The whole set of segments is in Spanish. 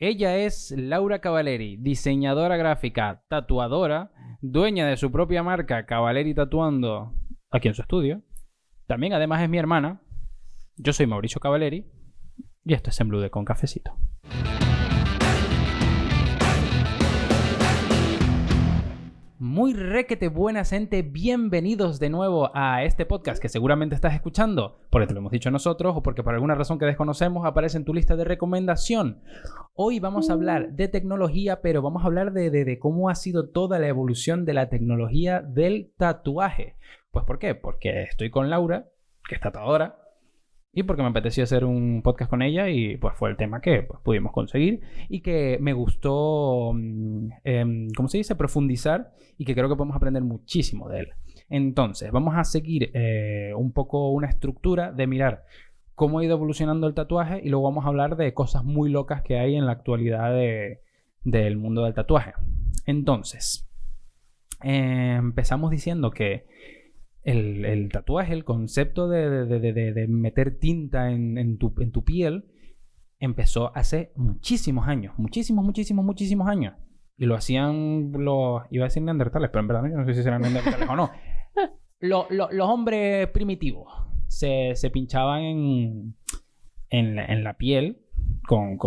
Ella es Laura Cavaleri, diseñadora gráfica, tatuadora, dueña de su propia marca Cavaleri Tatuando aquí en su estudio. También además es mi hermana. Yo soy Mauricio Cavaleri y esto es En Blue con Cafecito. Muy requete buena gente, bienvenidos de nuevo a este podcast que seguramente estás escuchando porque te lo hemos dicho nosotros o porque por alguna razón que desconocemos aparece en tu lista de recomendación. Hoy vamos a hablar de tecnología, pero vamos a hablar de cómo ha sido toda la evolución de la tecnología del tatuaje. Pues ¿por qué? Porque estoy con Laura, que es tatuadora, y porque me apetecía hacer un podcast con ella y pues fue el tema que pues, pudimos conseguir y que me gustó, ¿cómo se dice? Profundizar y que creo que podemos aprender muchísimo de él. Entonces, vamos a seguir un poco una estructura de mirar cómo ha ido evolucionando el tatuaje y luego vamos a hablar de cosas muy locas que hay en la actualidad del mundo del tatuaje. Entonces, empezamos diciendo que el tatuaje, el concepto de meter tinta en tu piel, empezó hace muchísimos años. Muchísimos años. Y lo hacían los... Iba a decir neandertales, pero en verdad no sé si eran neandertales o no. Los hombres primitivos se pinchaban en la piel con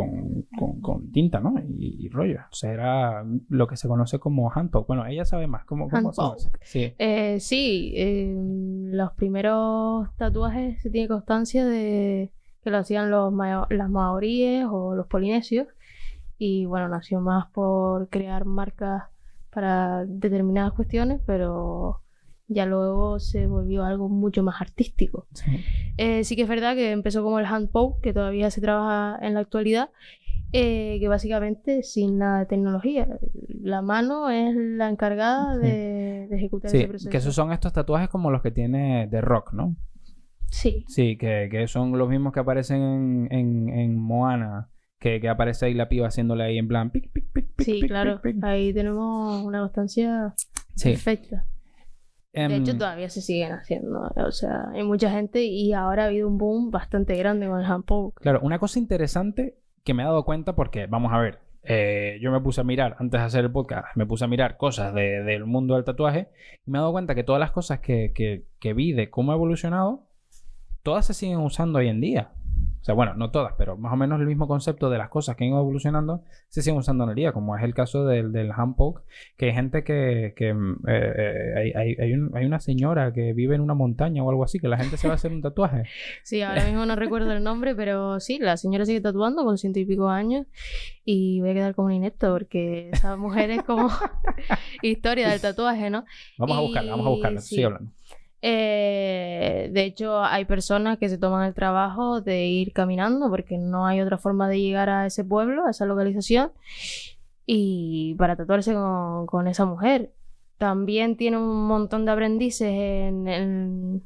tinta, ¿no? Y rollo. O sea, era lo que se conoce como handpoke. Bueno, ella sabe más. ¿Cómo se conoce? Sí. Los primeros tatuajes se tiene constancia de que lo hacían las maoríes o los polinesios. Y bueno, nació más por crear marcas para determinadas cuestiones, pero ya luego se volvió algo mucho más artístico. Sí que es verdad que empezó como el handpoke, que todavía se trabaja en la actualidad, que básicamente sin nada de tecnología. La mano es la encargada de ejecutar ese proceso. Que esos son estos tatuajes como los que tiene The Rock, ¿no? Sí. Sí, que son los mismos que aparecen en Moana. Que aparece ahí la piba haciéndole ahí en plan pic. Sí, claro. Ahí tenemos una constancia perfecta. De hecho, todavía se siguen haciendo. O sea, hay mucha gente y ahora ha habido un boom bastante grande con el handpoke. Claro, una cosa interesante que me he dado cuenta porque, vamos a ver, yo me puse a mirar, antes de hacer el podcast, me puse a mirar cosas del mundo del tatuaje y me he dado cuenta que todas las cosas que vi de cómo ha evolucionado, todas se siguen usando hoy en día. O sea, bueno, no todas, pero más o menos el mismo concepto de las cosas que han ido evolucionando se siguen usando en el día, como es el caso del handpoke, que hay gente hay una señora que vive en una montaña o algo así, que la gente se va a hacer un tatuaje. Sí, ahora mismo no recuerdo el nombre, pero sí, la señora sigue tatuando con 100 y pico años y voy a quedar como un inepto porque esa mujer es como historia del tatuaje, ¿no? Vamos a buscarla, sí. Sigue hablando. De hecho, hay personas que se toman el trabajo de ir caminando porque no hay otra forma de llegar a ese pueblo, a esa localización, y para tatuarse con esa mujer. También tiene un montón de aprendices en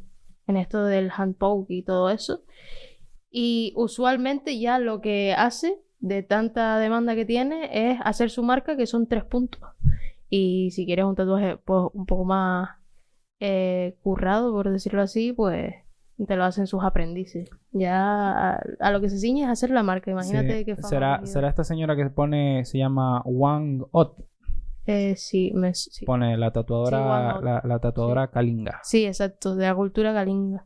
esto del handpoke y todo eso. Y usualmente ya lo que hace, de tanta demanda que tiene, es hacer su marca, que son 3 puntos. Y si quieres un tatuaje pues un poco más currado, por decirlo así, pues te lo hacen sus aprendices. Ya a lo que se ciñe es hacer la marca. Imagínate que será esta señora que se llama Wang Ot. Sí. Pone la tatuadora, sí, la tatuadora Kalinga. Sí, exacto, de la cultura Kalinga.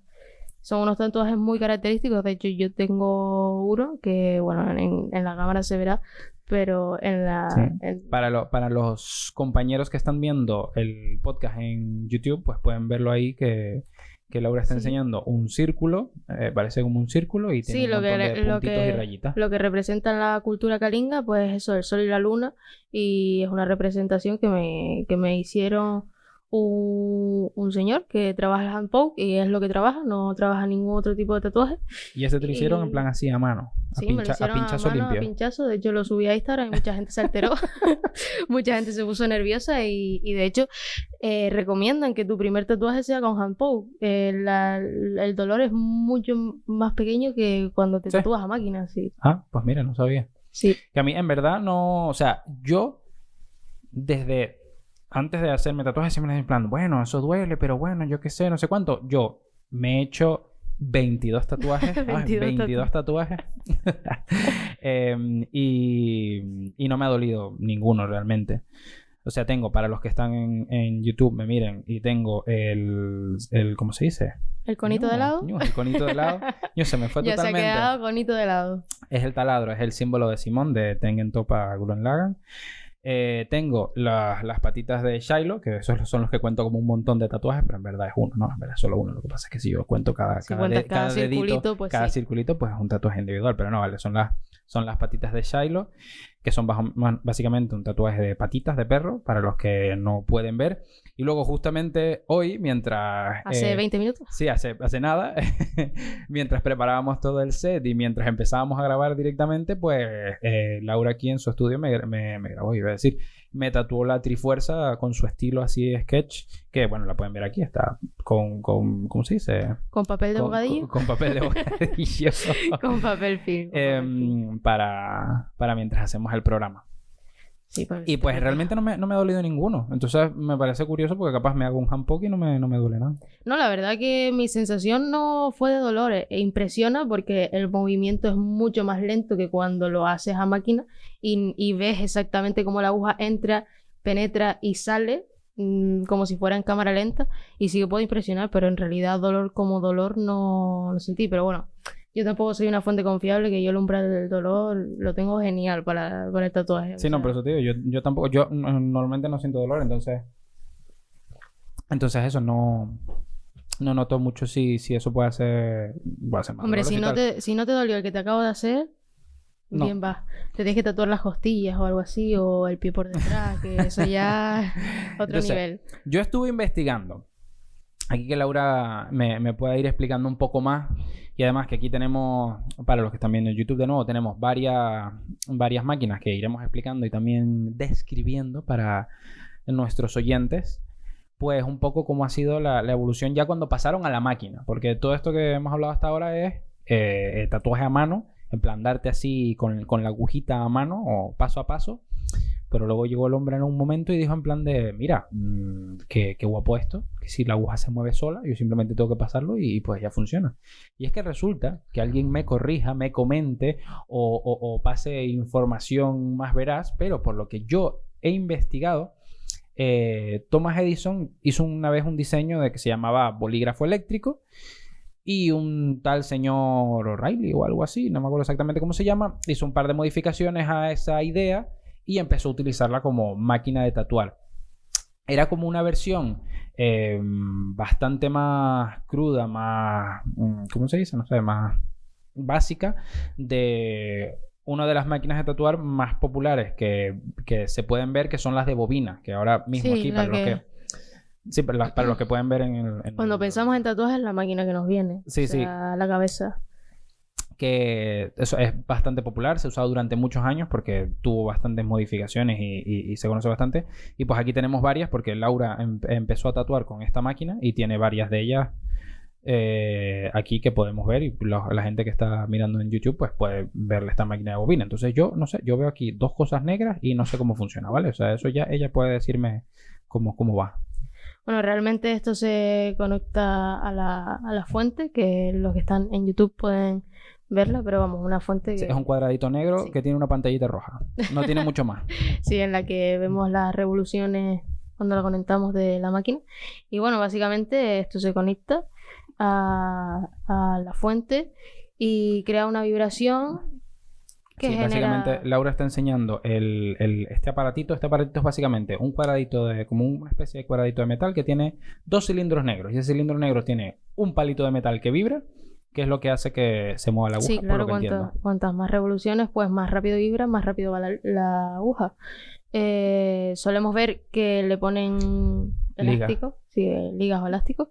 Son unos tatuajes muy característicos. De hecho, yo tengo uno que, bueno, en la cámara se verá, pero para los compañeros que están viendo el podcast en YouTube, pues pueden verlo ahí que Laura está enseñando un círculo, parece como un círculo y tiene un montón de puntitos y rayitas. Lo que representa en la cultura Kalinga, pues eso, el sol y la luna, y es una representación que me hicieron un señor que trabaja el handpoke y es lo que trabaja, no trabaja ningún otro tipo de tatuaje. ¿Y ese te lo hicieron en plan así a mano? Sí, me lo hicieron a pinchazo limpio. A pinchazo, de hecho lo subí a Instagram y mucha gente se alteró. Mucha gente se puso nerviosa y de hecho recomiendan que tu primer tatuaje sea con handpoke. El dolor es mucho más pequeño que cuando te tatúas a máquina, sí. Ah, pues mira, no sabía. Sí. Que a mí en verdad no, o sea, yo desde antes de hacerme tatuajes siempre en plan, bueno, eso duele, pero bueno, yo qué sé, no sé cuánto. Yo me he hecho 22 tatuajes. 22 tatuajes. Y no me ha dolido ninguno realmente. O sea, tengo, para los que están en YouTube, me miren, y tengo el ¿cómo se dice? ¿El conito de helado? El conito de helado. Se me fue ya totalmente. Ya se ha quedado conito de helado. Es el taladro, es el símbolo de Simón de Tengen Toppa Gurren Lagann. Tengo las patitas de Shiloh, que esos son los que cuento como un montón de tatuajes, pero en verdad es uno, ¿no? En verdad es solo uno. Lo que pasa es que si yo cuento cada circulito, pues cada sí. circulito, pues es un tatuaje individual, pero no, vale, son las patitas de Shiloh, que son básicamente un tatuaje de patitas de perro, para los que no pueden ver. Y luego justamente hoy, mientras... ¿Hace 20 minutos? Sí, hace nada. Mientras preparábamos todo el set y mientras empezábamos a grabar directamente, pues Laura aquí en su estudio me grabó, iba a decir, me tatuó la Trifuerza con su estilo así sketch, que bueno, la pueden ver aquí, está con ¿cómo se dice? Con papel de bocadillo. Con papel de bocadillo. Con papel film. Para mientras hacemos el programa. Sí, y pues realmente no me ha dolido ninguno. Entonces me parece curioso porque capaz me hago un handpoke y no me duele nada. No, la verdad que mi sensación no fue de dolor. Impresiona porque el movimiento es mucho más lento que cuando lo haces a máquina y ves exactamente cómo la aguja entra, penetra y sale como si fuera en cámara lenta. Y sí que puede impresionar, pero en realidad dolor como dolor no sentí. Pero bueno, yo tampoco soy una fuente confiable, que yo el umbral del dolor lo tengo genial para el tatuaje. Sí, no, pero eso, tío, yo tampoco, yo normalmente no siento dolor, entonces eso no noto mucho si eso puede hacer más. Hombre, si no te dolió el que te acabo de hacer, no. Bien va. Te tienes que tatuar las costillas o algo así, o el pie por detrás, que eso ya otro entonces, nivel. Yo estuve investigando. Aquí que Laura me pueda ir explicando un poco más. Y además que aquí tenemos, para los que están viendo en YouTube de nuevo, tenemos varias máquinas que iremos explicando y también describiendo para nuestros oyentes. Pues un poco cómo ha sido la evolución ya cuando pasaron a la máquina. Porque todo esto que hemos hablado hasta ahora es tatuaje a mano. En plan, darte así con la agujita a mano o paso a paso. Pero luego llegó el hombre en un momento y dijo en plan de, mira, qué guapo esto, que si la aguja se mueve sola, yo simplemente tengo que pasarlo y pues ya funciona. Y es que resulta que alguien me corrija, me comente o pase información más veraz, pero por lo que yo he investigado, Thomas Edison hizo una vez un diseño de que se llamaba bolígrafo eléctrico. Y un tal señor O'Reilly o algo así, no me acuerdo exactamente cómo se llama, hizo un par de modificaciones a esa idea y empezó a utilizarla como máquina de tatuar. Era como una versión bastante más cruda, más... ¿cómo se dice? No sé, más básica de una de las máquinas de tatuar más populares que se pueden ver, que son las de bobina, que ahora mismo sí, aquí para los que... Sí, para los que pueden ver Cuando pensamos en tatuajes es la máquina que nos viene. Sí, a la cabeza. Que eso es bastante popular, se ha usado durante muchos años porque tuvo bastantes modificaciones y se conoce bastante. Y pues aquí tenemos varias porque Laura empezó a tatuar con esta máquina y tiene varias de ellas aquí que podemos ver, y la gente que está mirando en YouTube pues puede verle esta máquina de bobina. Entonces yo no sé, yo veo aquí dos cosas negras y no sé cómo funciona, ¿vale? O sea, eso ya ella puede decirme cómo va. Bueno, realmente esto se conecta a la fuente, que los que están en YouTube pueden verla, pero vamos, una fuente que... Sí, es un cuadradito negro sí. que tiene una pantallita roja. No tiene mucho más. Sí, en la que vemos las revoluciones cuando la conectamos de la máquina. Y bueno, básicamente esto se conecta a la fuente y crea una vibración que sí, genera... básicamente Laura está enseñando este aparatito. Este aparatito es básicamente un cuadradito como una especie de cuadradito de metal que tiene dos cilindros negros. Y ese cilindro negro tiene un palito de metal que vibra, que es lo que hace que se mueva la aguja. Sí, claro, cuantas más revoluciones, pues más rápido vibra, más rápido va la aguja. Solemos ver que le ponen elásticos, ligas o elásticos,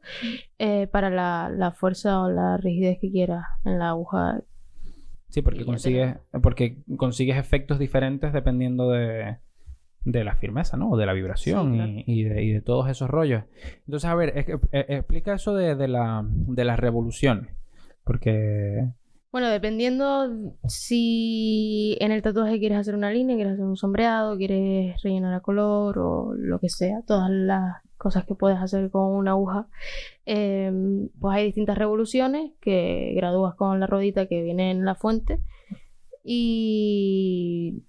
para la fuerza o la rigidez que quieras en la aguja. Sí, porque consigues efectos diferentes dependiendo de la firmeza, ¿no? O de la vibración, sí, claro. y de todos esos rollos. Entonces, a ver, explica eso de las revoluciones. Porque... Bueno, dependiendo si en el tatuaje quieres hacer una línea, quieres hacer un sombreado, quieres rellenar a color o lo que sea, todas las cosas que puedes hacer con una aguja, pues hay distintas revoluciones que gradúas con la ruedita que viene en la fuente y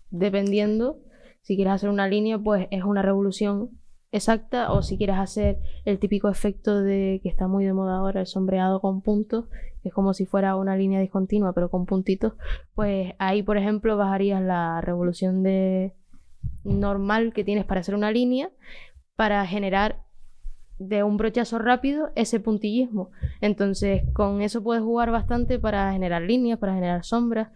dependiendo, si quieres hacer una línea, pues es una revolución exacta, o si quieres hacer el típico efecto de que está muy de moda ahora, el sombreado con puntos, que es como si fuera una línea discontinua pero con puntitos, pues ahí por ejemplo bajarías la revolución de normal que tienes para hacer una línea para generar de un brochazo rápido ese puntillismo. Entonces con eso puedes jugar bastante para generar líneas, para generar sombras.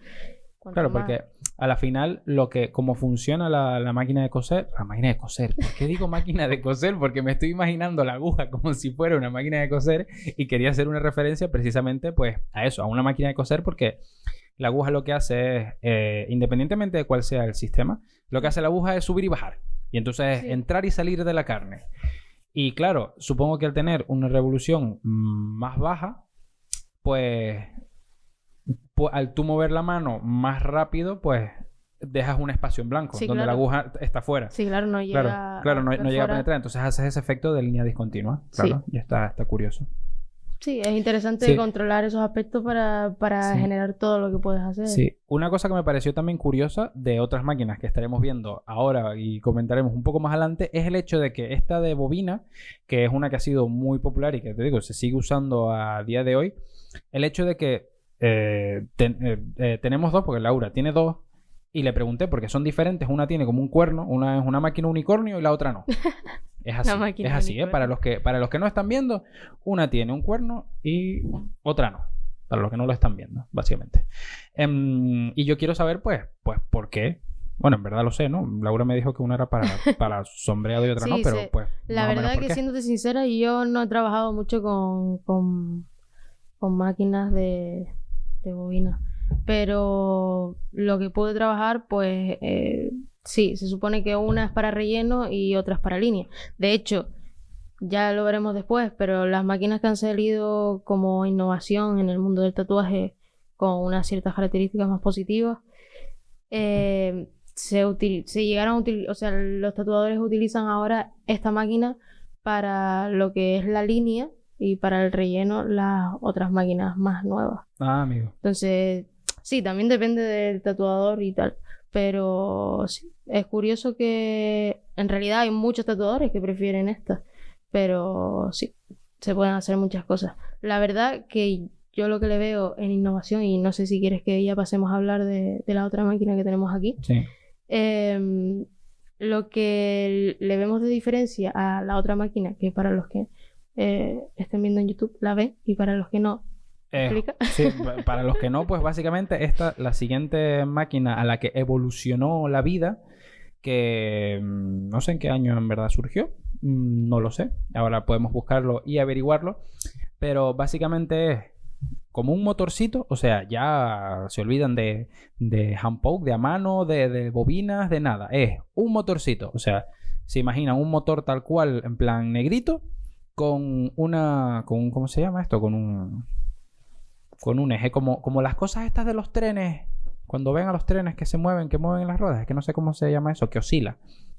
Claro, porque a la final, como funciona la máquina de coser... La máquina de coser. ¿Por qué digo máquina de coser? Porque me estoy imaginando la aguja como si fuera una máquina de coser y quería hacer una referencia precisamente pues a eso, a una máquina de coser, porque la aguja lo que hace es, independientemente de cuál sea el sistema, lo que hace la aguja es subir y bajar. Y entonces entrar y salir de la carne. Y claro, supongo que al tener una revolución más baja, pues al tú mover la mano más rápido, pues dejas un espacio en blanco, donde la aguja está fuera. Sí, claro, no llega no llega a penetrar. Entonces haces ese efecto de línea discontinua. Claro, y está curioso. Sí, es interesante controlar esos aspectos para generar todo lo que puedes hacer. Sí, una cosa que me pareció también curiosa de otras máquinas que estaremos viendo ahora y comentaremos un poco más adelante es el hecho de que esta de bobina, que es una que ha sido muy popular y que te digo, se sigue usando a día de hoy, el hecho de que tenemos dos, porque Laura tiene dos, y le pregunté porque son diferentes. Una tiene como un cuerno, una es una máquina unicornio y la otra no. Es así, ¿eh? Para los que no están viendo, una tiene un cuerno y otra no. Para los que no lo están viendo, básicamente. Y yo quiero saber, pues, ¿por qué? Bueno, en verdad lo sé, ¿no? Laura me dijo que una era para sombreado y otra no, pero pues... La verdad que siéndote sincera, yo no he trabajado mucho con máquinas de bobina. Pero lo que pude trabajar, pues sí, se supone que una es para relleno y otra es para línea. De hecho, ya lo veremos después, pero las máquinas que han salido como innovación en el mundo del tatuaje con unas ciertas características más positivas, se llegaron a utilizar, o sea, los tatuadores utilizan ahora esta máquina para lo que es la línea y para el relleno las otras máquinas más nuevas. Ah, amigo. Entonces, sí, también depende del tatuador y tal. Pero sí, es curioso que en realidad hay muchos tatuadores que prefieren esta. Pero sí, se pueden hacer muchas cosas. La verdad que yo lo que le veo en innovación, y no sé si quieres que ya pasemos a hablar de la otra máquina que tenemos aquí. Sí. Lo que le vemos de diferencia a la otra máquina, que para los que estén viendo en YouTube la ven, y para los que no, ¿explica? Sí, para los que no, pues básicamente la siguiente máquina a la que evolucionó la vida, que no sé en qué año en verdad surgió, no lo sé, ahora podemos buscarlo y averiguarlo, pero básicamente es como un motorcito, o sea, ya se olvidan de hand poke, de a mano, de bobinas, de nada, es un motorcito, o sea, se imaginan un motor tal cual, en plan negrito, con ¿cómo se llama esto? Con un eje, como las cosas estas de los trenes, cuando ven a los trenes que mueven las ruedas, es que no sé cómo se llama eso, que oscila.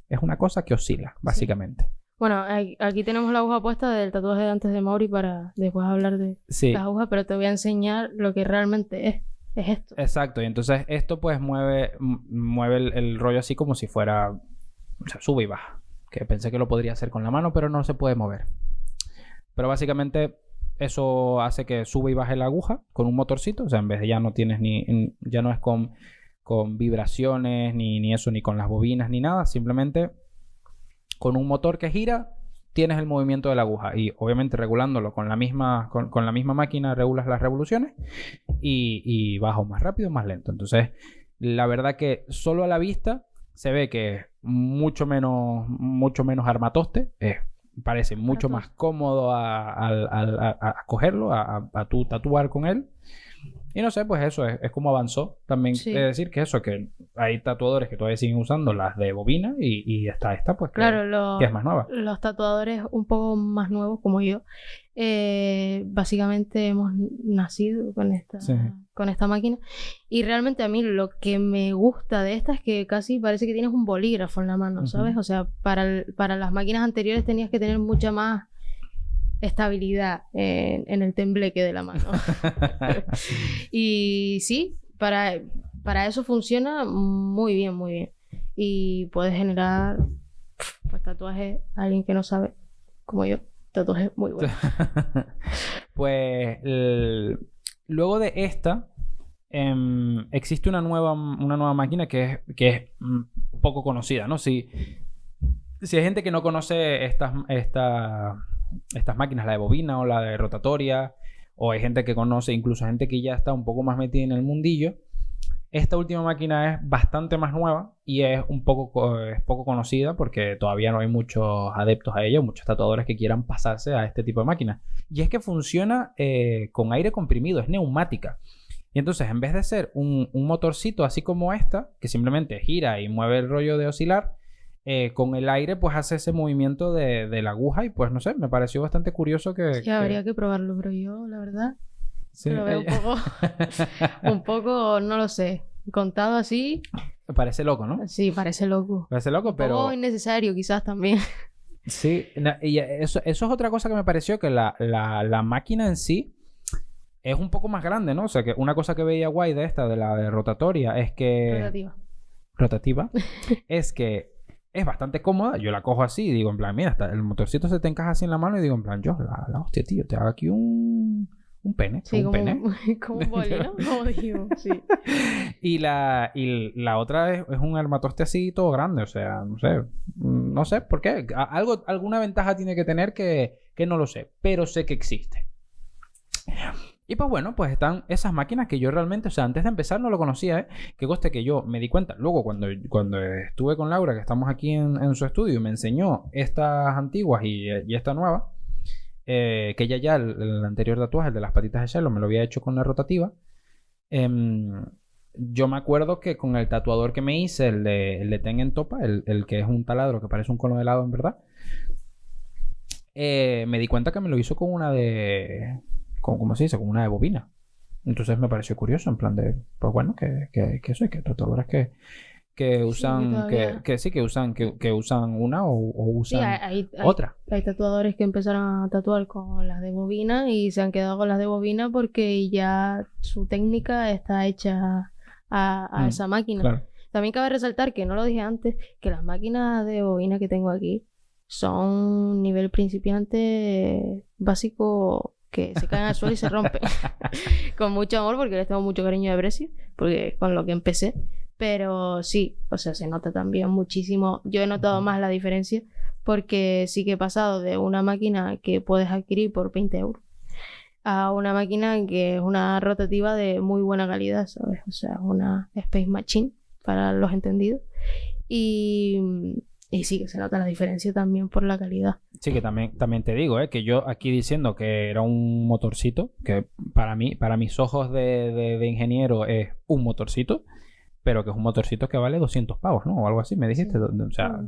Es una cosa que oscila, básicamente. Sí. Bueno, aquí tenemos la aguja puesta del tatuaje de antes de Mauri para después hablar de las agujas, pero te voy a enseñar lo que realmente es esto. Exacto, y entonces esto pues mueve el rollo así como si fuera, o sea, sube y baja. Que pensé que lo podría hacer con la mano, pero no se puede mover. Pero básicamente eso hace que sube y baje la aguja con un motorcito. O sea, en vez de ya no tienes ya no es con vibraciones, ni eso, ni con las bobinas, ni nada. Simplemente con un motor que gira, tienes el movimiento de la aguja. Y obviamente regulándolo con la misma máquina, regulas las revoluciones y baja más rápido, más lento. Entonces, la verdad que solo a la vista se ve que es mucho menos armatoste. Parece mucho más cómodo a cogerlo, a tu tatuar con él. Y no sé, pues eso es como avanzó. También es decir que hay tatuadores que todavía siguen usando las de bobina y está esta, pues claro, que es más nueva. Los tatuadores un poco más nuevos, como yo, básicamente hemos nacido con esta máquina. Y realmente a mí lo que me gusta de esta es que casi parece que tienes un bolígrafo en la mano, ¿sabes? O sea, para las máquinas anteriores tenías que tener mucha más estabilidad en el tembleque de la mano. Y sí, para eso funciona muy bien, muy bien. Y puedes generar pues tatuajes a alguien que no sabe, como yo, tatuajes muy buenos. Pues luego de esta existe una nueva máquina que es poco conocida, ¿no? Si hay gente que no conoce estas máquinas, la de bobina o la de rotatoria, o hay gente que conoce, incluso gente que ya está un poco más metida en el mundillo, esta última máquina es bastante más nueva y es poco conocida porque todavía no hay muchos adeptos a ella, muchos tatuadores que quieran pasarse a este tipo de máquina. Y es que funciona con aire comprimido, es neumática. Y entonces, en vez de ser un motorcito así como esta, que simplemente gira y mueve el rollo de oscilar, con el aire pues hace ese movimiento de la aguja y pues no sé, me pareció bastante curioso que... Sí, habría que probarlo, pero yo, la verdad, sí, lo veo un poco, no lo sé, contado así. Parece loco, ¿no? Sí, parece loco. Parece loco, pero... Un poco innecesario quizás también. Sí, y eso es otra cosa que me pareció, que la máquina en sí es un poco más grande, ¿no? O sea, que una cosa que veía guay de esta, de la de rotatoria, es que... Rotativa. Es que es bastante cómoda. Yo la cojo así y digo, en plan, mira, el motorcito se te encaja así en la mano y digo, en plan, yo, la hostia, tío, te hago aquí un pene. Sí, un pene. Como un boli, ¿no? Como digo, sí. Y la otra es un armatoste así todo grande, o sea, no sé por qué. Alguna ventaja tiene que tener que no lo sé, pero sé que existe. Y pues bueno, pues están esas máquinas que yo realmente, o sea, antes de empezar no lo conocía, ¿eh? Que coste que yo me di cuenta. Luego cuando estuve con Laura, que estamos aquí en su estudio, y me enseñó estas antiguas y esta nueva, que ella ya, el anterior tatuaje, el de las patitas de Sherlock, me lo había hecho con la rotativa. Yo me acuerdo que con el tatuador que me hice, el de Ten en Topa, el que es un taladro que parece un cono de helado en verdad, me di cuenta que me lo hizo con una de... ¿Cómo se dice? Con una de bobina. Entonces me pareció curioso, en plan de... Pues bueno, que eso, y que tatuadores que usan... Sí, que usan una o usan otra. Hay tatuadores que empezaron a tatuar con las de bobina y se han quedado con las de bobina porque ya su técnica está hecha a esa máquina. Claro. También cabe resaltar, que no lo dije antes, que las máquinas de bobina que tengo aquí son nivel principiante básico, que se caen al suelo y se rompen. Con mucho amor, porque les tengo mucho cariño de aprecio, porque con lo que empecé. Pero sí, o sea, se nota también muchísimo. Yo he notado más la diferencia, porque sí que he pasado de una máquina que puedes adquirir por 20 euros a una máquina que es una rotativa de muy buena calidad, ¿sabes? O sea, una Space Machine, para los entendidos. Y sí, que se nota la diferencia también por la calidad. Sí, que también te digo, que yo aquí diciendo que era un motorcito, que para mis ojos de ingeniero es un motorcito, pero que es un motorcito que vale 200 pavos, ¿no? O algo así, me dijiste. Sí. O sea,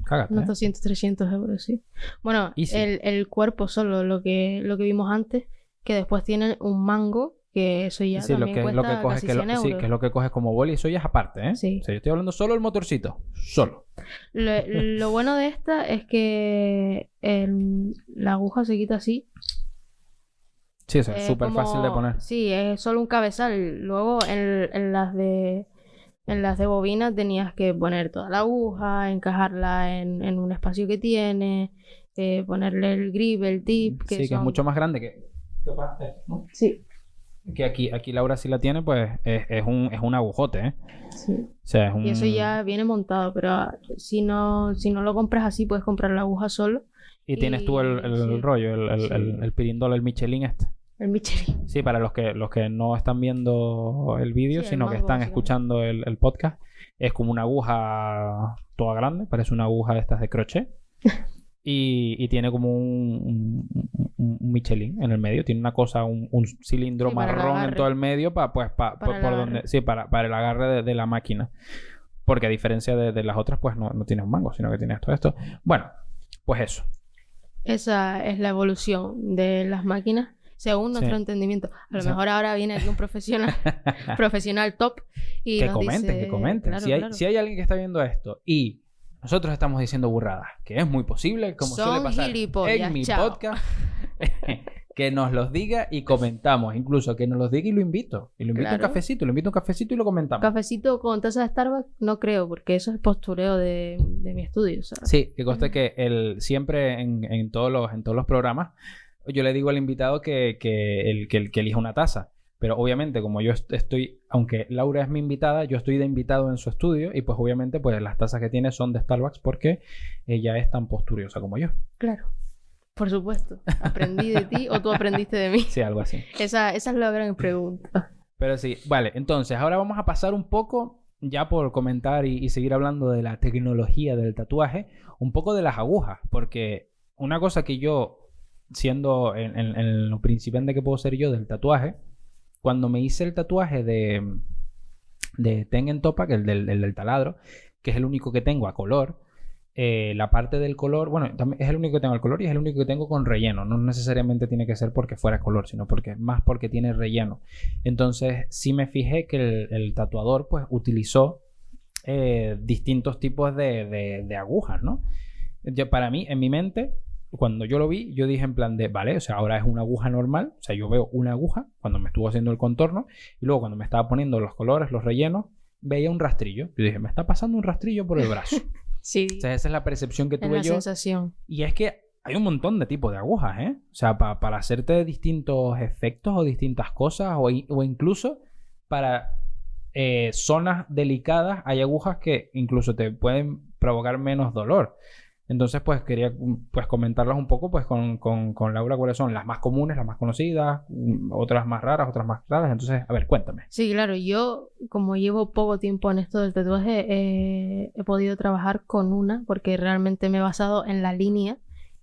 cágate. Unos 200, 300 euros, sí. Bueno, el cuerpo solo, lo que vimos antes, que después tiene un mango, que eso ya también cuesta casi 100 euros. Sí, que es lo que coges como boli, eso ya es aparte, ¿eh? Sí. O sea, yo estoy hablando solo del motorcito, solo. Lo bueno de esta es que la aguja se quita así. Sí, eso es súper fácil de poner. Sí, es solo un cabezal. Luego en las de bobina tenías que poner toda la aguja, encajarla en un espacio que tiene, ponerle el grip, el tip. Que es mucho más grande que ¿no? Sí. Que aquí Laura sí la tiene, pues es un agujote, ¿eh? Sí. O sea, Y eso ya viene montado, pero si no lo compras así, puedes comprar la aguja solo. Y tienes tú el rollo, el pirindol, el Michelin este. El Michelin. Sí, para los que no están viendo el vídeo, sino que están escuchando el podcast, es como una aguja toda grande, parece una aguja de estas de crochet. Y tiene como un Michelin en el medio. Tiene una cosa, un cilindro marrón en todo el medio para el agarre de la máquina. Porque a diferencia de las otras, pues no tiene un mango, sino que tiene todo esto. Bueno, pues eso. Esa es la evolución de las máquinas, según nuestro entendimiento. A lo mejor ahora viene aquí un profesional top y que nos comenten, dice... que comenten. Claro, si hay alguien que está viendo esto y nosotros estamos diciendo burradas, que es muy posible, como suele pasar en mi podcast, Que nos los diga y comentamos. Incluso que nos los diga y lo invito. Y lo invito a un Claro. cafecito. Lo invito a un cafecito y lo comentamos. Cafecito con taza de Starbucks, no creo, porque eso es postureo de mi estudio, ¿sabes? Sí, que conste que siempre en todos los programas yo le digo al invitado que elija una taza. Pero obviamente, como yo estoy, aunque Laura es mi invitada, yo estoy de invitado en su estudio y pues obviamente pues las tazas que tiene son de Starbucks porque ella es tan posturiosa como yo. Claro. Por supuesto. ¿Aprendí de ti o tú aprendiste de mí? Sí, algo así. Esa es la gran pregunta. Pero sí, vale, entonces ahora vamos a pasar un poco, ya por comentar y seguir hablando de la tecnología del tatuaje, un poco de las agujas, porque una cosa que yo, siendo en lo principiante que puedo ser yo del tatuaje, cuando me hice el tatuaje de Tengen Toppa, que es el del taladro, que es el único que tengo a color, la parte del color, bueno, también es el único que tengo al color y es el único que tengo con relleno. No necesariamente tiene que ser porque fuera color, sino porque tiene relleno. Entonces, sí me fijé que el tatuador, pues, utilizó distintos tipos de agujas, ¿no? Para mí, en mi mente, cuando yo lo vi, yo dije en plan de, vale, o sea, ahora es una aguja normal. O sea, yo veo una aguja cuando me estuvo haciendo el contorno y luego cuando me estaba poniendo los colores, los rellenos, veía un rastrillo. Yo dije, me está pasando un rastrillo por el brazo. Sí. O sea, esa es la percepción que Es tuve la yo. sensación. Y es que hay un montón de tipos de agujas, ¿eh? O sea, para hacerte distintos efectos o distintas cosas o incluso para zonas delicadas hay agujas que incluso te pueden provocar menos dolor. Entonces, pues quería pues comentarlas un poco pues con Laura cuáles son las más comunes, las más conocidas, otras más raras, otras más raras. Entonces, a ver, cuéntame. Sí, claro, yo como llevo poco tiempo en esto del tatuaje, he podido trabajar con una porque realmente me he basado en la línea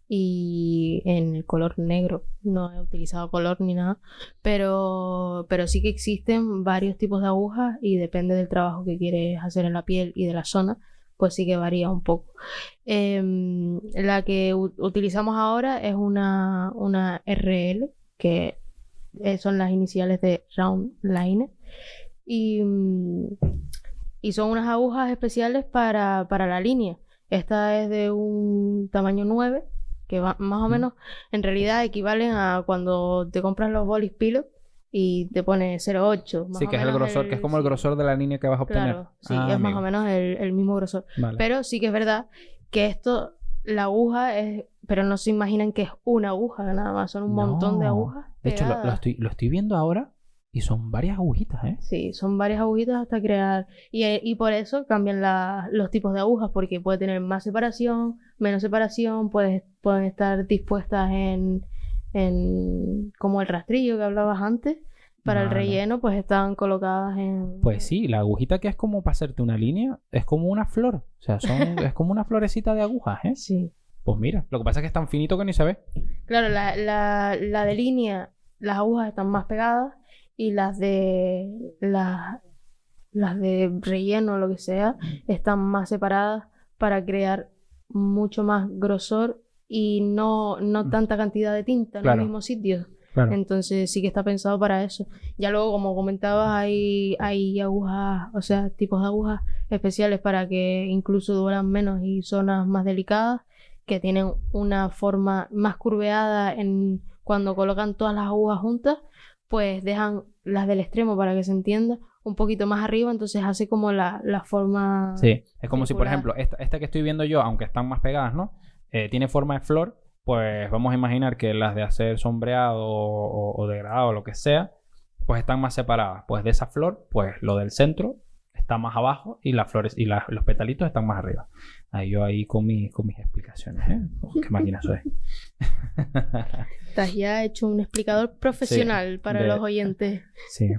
y en el color negro. No he utilizado color ni nada, pero sí que existen varios tipos de agujas y depende del trabajo que quieres hacer en la piel y de la zona, pues sí que varía un poco. La que utilizamos ahora es una RL, que son las iniciales de Round Liner. Y son unas agujas especiales para la línea. Esta es de un tamaño 9, que va, más o menos, en realidad equivalen a cuando te compras los bolis Pilot y te pone 0,8. Sí, que es el grosor, que es como el grosor de la línea que vas a obtener. Claro, sí, es más o menos el mismo grosor. Vale. Pero sí que es verdad que esto, la aguja es, pero no se imaginan que es una aguja nada más, son un montón de agujas. De hecho, pegadas. lo estoy viendo ahora y son varias agujitas, ¿eh? Sí, son varias agujitas hasta crear. Y por eso cambian los tipos de agujas, porque puede tener más separación, menos separación, pueden estar dispuestas en como el rastrillo que hablabas antes. Para el Vale. relleno, pues están colocadas en... Pues sí, la agujita que es como para hacerte una línea es como una flor. O sea, es como una florecita de agujas, ¿eh? Sí. Pues mira, lo que pasa es que es tan finito que ni se ve. Claro, la de línea, las agujas están más pegadas y las de relleno o lo que sea están más separadas para crear mucho más grosor y no tanta cantidad de tinta en Claro. el mismo sitio. Claro. Entonces sí que está pensado para eso. Ya luego, como comentabas, hay agujas, o sea, tipos de agujas especiales para que incluso duran menos y zonas más delicadas, que tienen una forma más curveada cuando colocan todas las agujas juntas, pues dejan las del extremo, para que se entienda, un poquito más arriba, entonces hace como la forma... Sí, es como si, por circular. ejemplo, esta que estoy viendo yo, aunque están más pegadas, ¿no? Tiene forma de flor, pues vamos a imaginar que las de hacer sombreado o degradado o lo que sea, pues están más separadas. Pues de esa flor, pues lo del centro está más abajo y las flores y los petalitos están más arriba. Ahí con mis explicaciones, ¿eh? Qué máquina soy. Estás ya hecho un explicador profesional para los oyentes. Sí.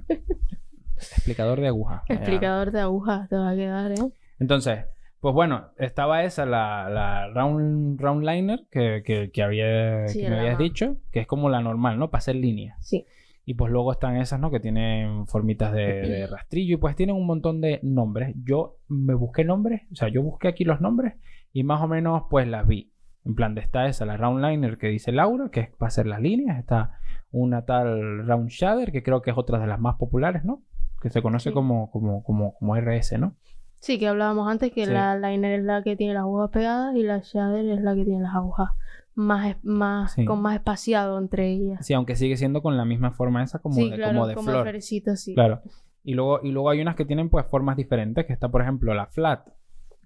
Explicador de aguja. Explicador de agujas te va a quedar, ¿eh? Entonces, pues bueno, estaba esa, la round liner que me habías dicho, que es como la normal, ¿no? Para hacer líneas. Sí. Y pues luego están esas, ¿no? Que tienen formitas de rastrillo y pues tienen un montón de nombres. Yo me busqué nombres, o sea, yo busqué aquí los nombres y más o menos pues las vi. En plan, está esa, la round liner que dice Laura, que es para hacer las líneas. Está una tal round shader, que creo que es otra de las más populares, ¿no? Que se conoce Sí. como RS, ¿no? Sí, que hablábamos antes que Sí. la liner es la que tiene las agujas pegadas y la shader es la que tiene las agujas Sí. con más espaciado entre ellas. Sí, aunque sigue siendo con la misma forma esa como Sí, de, claro, como de como flor. florecita, sí. Claro. Y luego hay unas que tienen pues formas diferentes, que está por ejemplo la flat,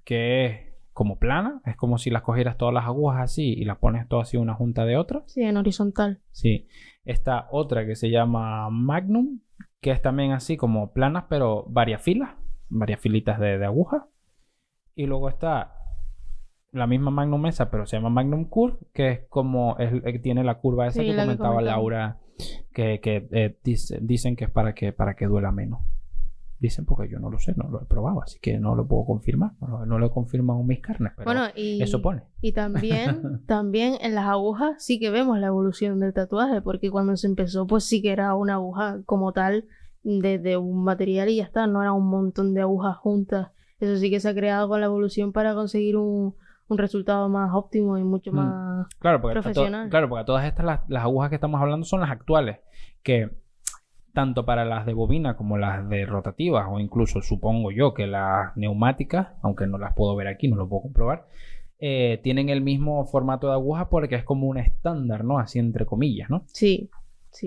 que es como plana, es como si las cogieras todas las agujas así y las pones todas así una junta de otra. Sí, en horizontal. Sí. Está otra que se llama Magnum, que es también así como planas, pero varias filitas de agujas. Y luego está la misma Magnum esa, pero se llama Magnum Curve, que es como tiene la curva esa Sí, que la que comentaba comentaba. Laura, que dicen que es para que duela menos. Dicen porque yo no lo sé, no lo he probado, así que no lo puedo confirmar. No lo he confirmado en mis carnes, pero Bueno, y eso pone. Y también en las agujas sí que vemos la evolución del tatuaje, porque cuando se empezó, pues sí que era una aguja como tal, de un material y ya está, no era un montón de agujas juntas. Eso sí que se ha creado con la evolución para conseguir un resultado más óptimo y mucho más Claro, porque profesional. porque a todas estas las agujas que estamos hablando son las actuales, que tanto para las de bobina como las de rotativas, o incluso supongo yo que las neumáticas, aunque no las puedo ver aquí, no lo puedo comprobar, tienen el mismo formato de aguja porque es como un estándar, ¿no? Así entre comillas, ¿no? Sí, sí.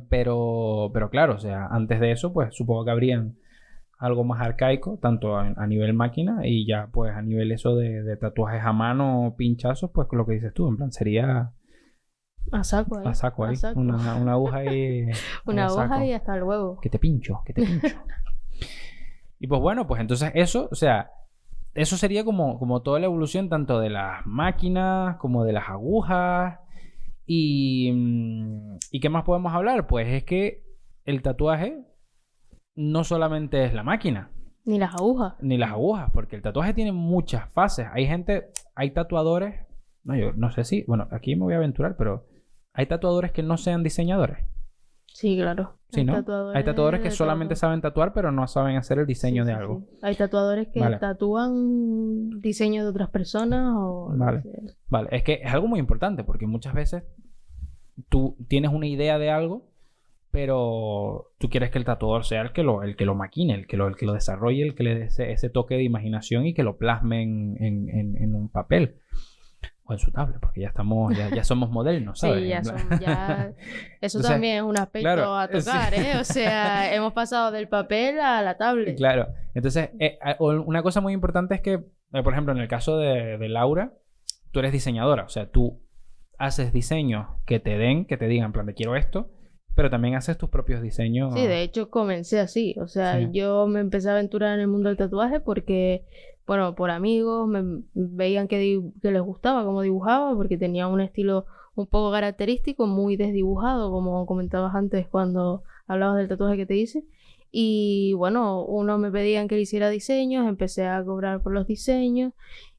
Pero claro, o sea, antes de eso, pues supongo que habrían algo más arcaico, tanto a nivel máquina y ya pues a nivel eso de tatuajes a mano, pinchazos, pues lo que dices tú, en plan sería A saco ahí. a saco ahí, A saco. una aguja ahí. Una a saco. aguja y hasta luego. Que te pincho. Y pues bueno, pues entonces eso, o sea, eso sería como toda la evolución tanto de las máquinas como de las agujas. ¿Y qué más podemos hablar? Pues es que el tatuaje no solamente es la máquina, Ni las agujas. ni las agujas, porque el tatuaje tiene muchas fases. Hay tatuadores, no, yo no sé si, bueno, aquí me voy a aventurar, pero hay tatuadores que no sean diseñadores. Sí, claro. Sí, ¿no? Hay tatuadores que de solamente todo. saben tatuar, pero no saben hacer el diseño Sí, de sí, algo. sí. Hay tatuadores que Vale. tatúan diseños de otras personas o... Vale. Vale, es que es algo muy importante, porque muchas veces tú tienes una idea de algo, pero tú quieres que el tatuador sea el que lo maquine, el que lo desarrolle, el que le dé ese toque de imaginación y que lo plasme en un papel. O en su tablet, porque ya somos modernos, ¿sabes? Sí, eso Entonces, también es un aspecto claro, a tocar, sí. ¿eh? O sea, hemos pasado del papel a la tablet. Claro. Entonces, una cosa muy importante es que, por ejemplo, en el caso de Laura, tú eres diseñadora. O sea, tú haces diseños que te digan, en plan, de quiero esto, pero también haces tus propios diseños. Sí, de hecho comencé así. O sea, Sí. yo me empecé a aventurar en el mundo del tatuaje porque, bueno, por amigos me veían que les gustaba cómo dibujaba, porque tenía un estilo un poco característico, muy desdibujado, como comentabas antes cuando hablabas del tatuaje que te hice. Y bueno, unos me pedían que le hiciera diseños, empecé a cobrar por los diseños.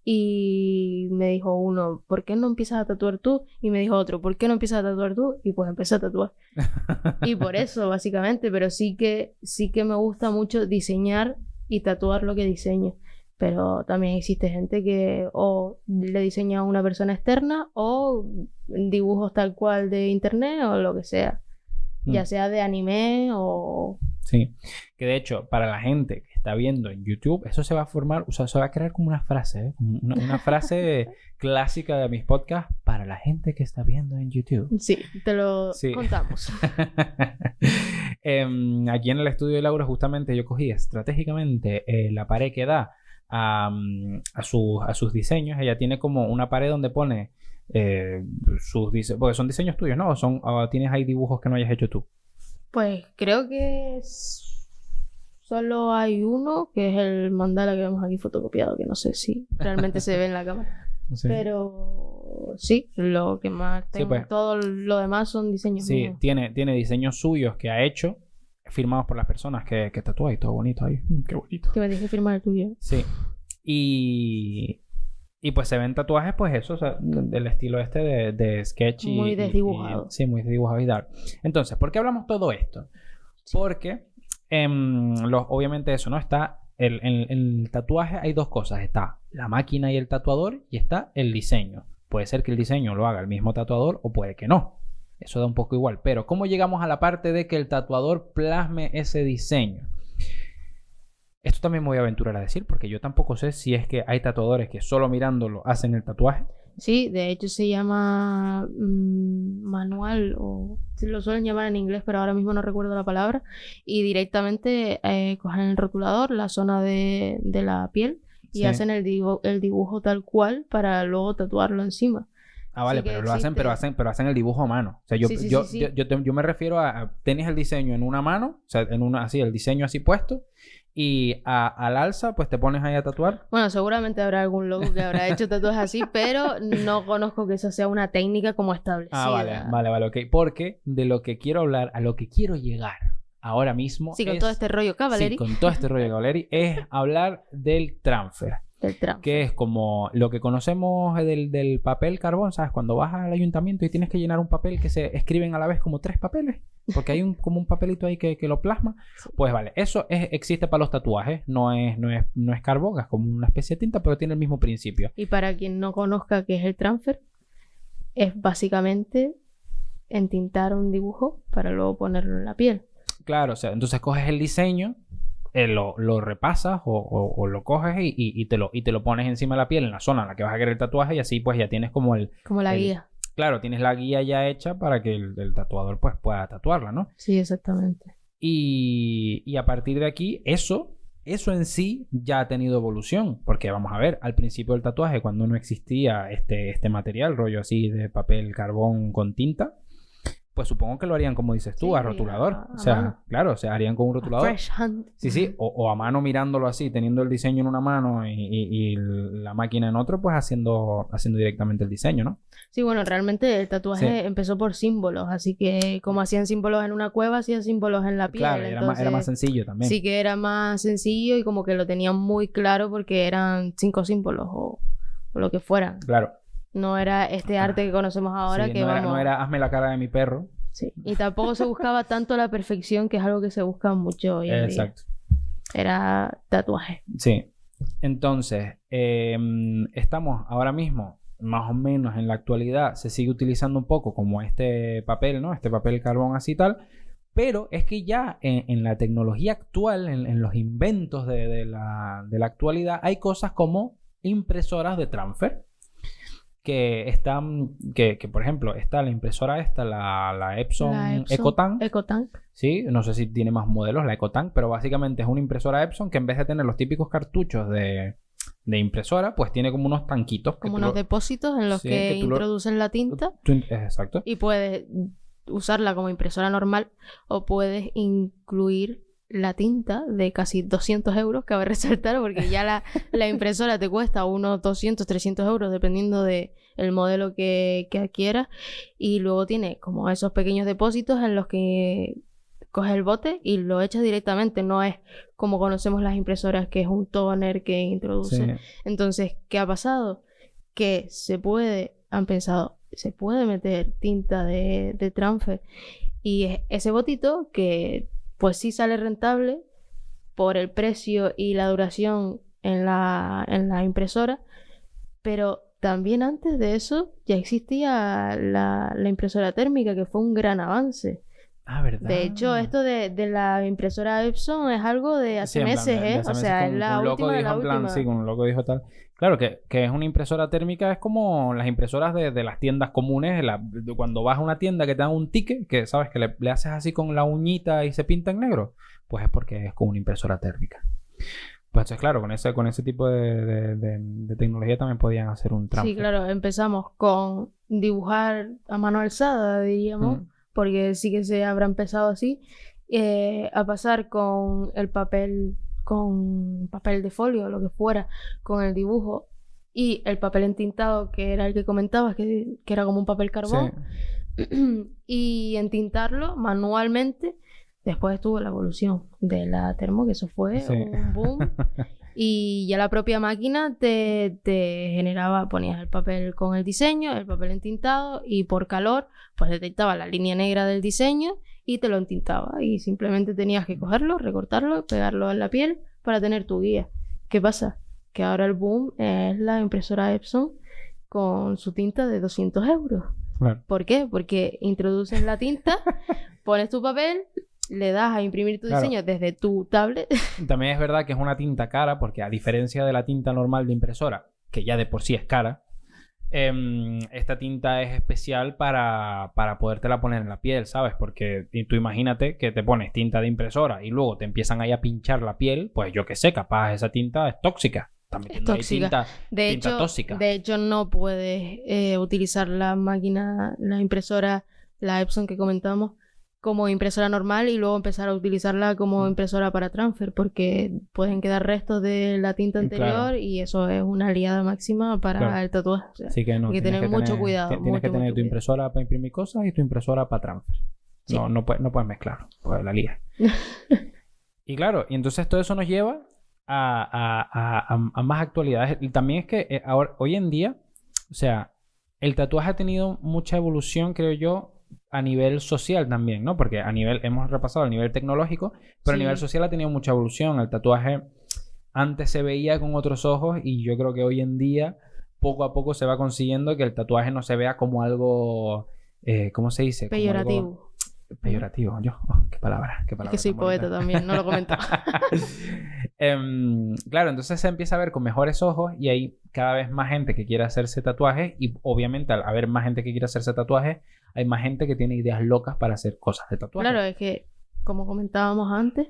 Y me dijo uno, ¿por qué no empiezas a tatuar tú? Y me dijo otro, ¿por qué no empiezas a tatuar tú? Y pues empecé a tatuar. Y por eso, básicamente, pero sí que me gusta mucho diseñar y tatuar lo que diseño. Pero también existe gente que o le diseña a una persona externa o dibujos tal cual de internet o lo que sea. Ya sea de anime o... Sí, que de hecho, para la gente que está viendo en YouTube, eso se va a formar, o sea, se va a crear como una frase, ¿eh? Como una frase clásica de mis podcasts para la gente que está viendo en YouTube. Sí, te lo Sí. contamos. Aquí en el estudio de Laura, justamente yo cogí estratégicamente la pared que da a sus diseños. Ella tiene como una pared donde pone sus diseños, porque son diseños tuyos, ¿no? ¿O tienes ahí dibujos que no hayas hecho tú? Pues creo que solo hay uno, que es el mandala que vemos aquí fotocopiado, que no sé si realmente se ve en la cámara. Sí. Pero sí, lo que más tengo, pues. todo lo demás son diseños Sí, míos. tiene diseños suyos que ha hecho, firmados por las personas que tatúa y todo bonito ahí. Qué bonito. Que me dije firmar el tuyo. Sí. Y pues se ven tatuajes, pues eso, o sea, del estilo este de sketch y... Muy desdibujado. Sí, muy desdibujado y dark. Entonces, ¿por qué hablamos todo esto? Porque, obviamente eso, ¿no? Está... En el tatuaje hay dos cosas. Está la máquina y el tatuador y está el diseño. Puede ser que el diseño lo haga el mismo tatuador o puede que no. Eso da un poco igual. Pero ¿cómo llegamos a la parte de que el tatuador plasme ese diseño? Esto también me voy a aventurar a decir, porque yo tampoco sé si es que hay tatuadores que solo mirándolo hacen el tatuaje. Sí, de hecho se llama manual o lo suelen llamar en inglés, pero ahora mismo no recuerdo la palabra. Y directamente cogen el rotulador, la zona de la piel y Sí. hacen el dibujo tal cual para luego tatuarlo encima. Ah, vale, Sí que pero lo hacen, existe. pero hacen el dibujo a mano. O sea, Sí, sí, sí, sí. yo me refiero tienes el diseño en una mano, o sea, en una, así, el diseño así puesto, y al alza, pues te pones ahí a tatuar. Bueno, seguramente habrá algún loco que habrá hecho tatuajes así, pero no conozco que eso sea una técnica como Ah, establecida. vale, ok. Porque de lo que quiero hablar, a lo que quiero llegar ahora mismo Sí, con todo este rollo Cavalry sí, con todo este rollo de Cavalry, es hablar del transfer. del tramo. Que es como lo que conocemos del papel carbón, ¿sabes? Cuando vas al ayuntamiento y tienes que llenar un papel que se escriben a la vez como 3 papeles, porque hay como un papelito ahí que lo plasma. Pues vale, eso existe para los tatuajes, no es carbón, es como una especie de tinta, pero tiene el mismo principio. Y para quien no conozca qué es el transfer, es básicamente entintar un dibujo para luego ponerlo en la piel. Claro, o sea, entonces coges el diseño, lo repasas o lo coges y te lo pones encima de la piel en la zona en la que vas a querer el tatuaje y así pues ya tienes como Como la guía. Claro, tienes la guía ya hecha para que el tatuador pues pueda tatuarla, ¿no? Sí, exactamente. Y a partir de aquí, eso en sí ya ha tenido evolución. Porque vamos a ver, al principio del tatuaje, cuando no existía este material, rollo así de papel carbón con tinta, pues supongo que lo harían como dices tú, Sí, a rotulador. a O sea, mano. claro, o sea, harían con un rotulador. Fresh hand. Sí, o a mano mirándolo así, teniendo el diseño en una mano y la máquina en otro, pues haciendo directamente el diseño, ¿no? Sí, bueno, realmente el tatuaje Sí. empezó por símbolos, así que como hacían símbolos en una cueva, hacían símbolos en la piel. Claro, Entonces, era más sencillo también. sí que era más sencillo y como que lo tenían muy claro porque eran 5 símbolos o lo que fueran. Claro. No era este arte que conocemos ahora Sí, que vamos... no era hazme la cara de mi perro. Sí. Y tampoco se buscaba tanto la perfección, que es algo que se busca mucho hoy en día. Exacto. Era tatuaje. Sí. Entonces, estamos ahora mismo, más o menos en la actualidad, se sigue utilizando un poco como este papel, ¿no? Este papel carbón así y tal. Pero es que ya en la tecnología actual, en los inventos de la actualidad, hay cosas como impresoras de transfer. Que están, que por ejemplo, está la impresora esta, la Epson EcoTank. EcoTank. Sí, no sé si tiene más modelos, la EcoTank, pero básicamente es una impresora Epson que en vez de tener los típicos cartuchos de impresora, pues tiene como unos tanquitos. Como unos depósitos en los sí, que tú introduces la tinta. Exacto. Y puedes usarla como impresora normal o puedes incluir la tinta de casi 200 euros, cabe resaltar, porque ya la impresora te cuesta unos 200, 300 euros dependiendo del modelo que adquieras, y luego tiene como esos pequeños depósitos en los que coges el bote y lo echas directamente. No es como conocemos las impresoras, que es un toner que introduce. Sí. Entonces, ¿qué ha pasado? Que han pensado, se puede meter tinta de transfer, y ese botito que pues sí sale rentable por el precio y la duración en la impresora, pero también antes de eso ya existía la impresora térmica, que fue un gran avance. Ah, ¿verdad? De hecho, esto de la impresora Epson es algo de hace meses, ¿eh? O sea, es la última de la última. Sí, un loco dijo tal. Claro, que es una impresora térmica, es como las impresoras de las tiendas comunes. De cuando vas a una tienda que te dan un ticket, que sabes que le haces así con la uñita y se pinta en negro, pues es porque es con una impresora térmica. Pues entonces, claro, con ese tipo de tecnología también podían hacer un transfer. Sí, claro, empezamos con dibujar a mano alzada, diríamos. Porque sí que se habrá empezado así, a pasar con el papel, con papel de folio o lo que fuera, con el dibujo, y el papel entintado, que era el que comentabas, que era como un papel carbón, sí. Y entintarlo manualmente. Después estuvo la evolución de la termo, que eso fue un boom. Y ya la propia máquina te generaba, ponías el papel con el diseño, el papel entintado, y por calor pues detectaba la línea negra del diseño y te lo entintaba. Y simplemente tenías que cogerlo, recortarlo, pegarlo en la piel para tener tu guía. ¿Qué pasa? Que ahora el boom es la impresora Epson con su tinta de 200 euros. Claro. ¿Por qué? Porque introduces la tinta, pones tu papel, le das a imprimir tu diseño desde tu tablet. También es verdad que es una tinta cara, porque a diferencia de la tinta normal de impresora, que ya de por sí es cara, esta tinta es especial para podértela poner en la piel, ¿sabes? Porque tú imagínate que te pones tinta de impresora y luego te empiezan ahí a pinchar la piel, pues yo qué sé, capaz esa tinta es tóxica. Estás metiendo ahí tinta tóxica. De hecho, no puedes utilizar la máquina, la impresora, la Epson que comentamos, como impresora normal y luego empezar a utilizarla como impresora para transfer, porque pueden quedar restos de la tinta anterior y eso es una aliada máxima para el tatuaje. O sea, así que no, hay que tener mucho cuidado. Tienes que tener tu impresora para imprimir cosas y tu impresora para transfer. Sí. No puedes mezclar, pues la lías. Y claro, y entonces todo eso nos lleva a más actualidades. Y también es que ahora, hoy en día, o sea, el tatuaje ha tenido mucha evolución, creo yo, a nivel social también, ¿no? Porque hemos repasado a nivel tecnológico, pero a nivel social ha tenido mucha evolución. El tatuaje antes se veía con otros ojos y yo creo que hoy en día, poco a poco se va consiguiendo que el tatuaje no se vea como algo, ¿cómo se dice? Peyorativo. Peyorativo, qué palabra. Es que soy poeta también, no lo comento. Claro, entonces se empieza a ver con mejores ojos y hay cada vez más gente que quiere hacerse tatuajes y obviamente al haber más gente que quiere hacerse tatuajes, hay más gente que tiene ideas locas para hacer cosas de tatuaje. Claro, es que, como comentábamos antes,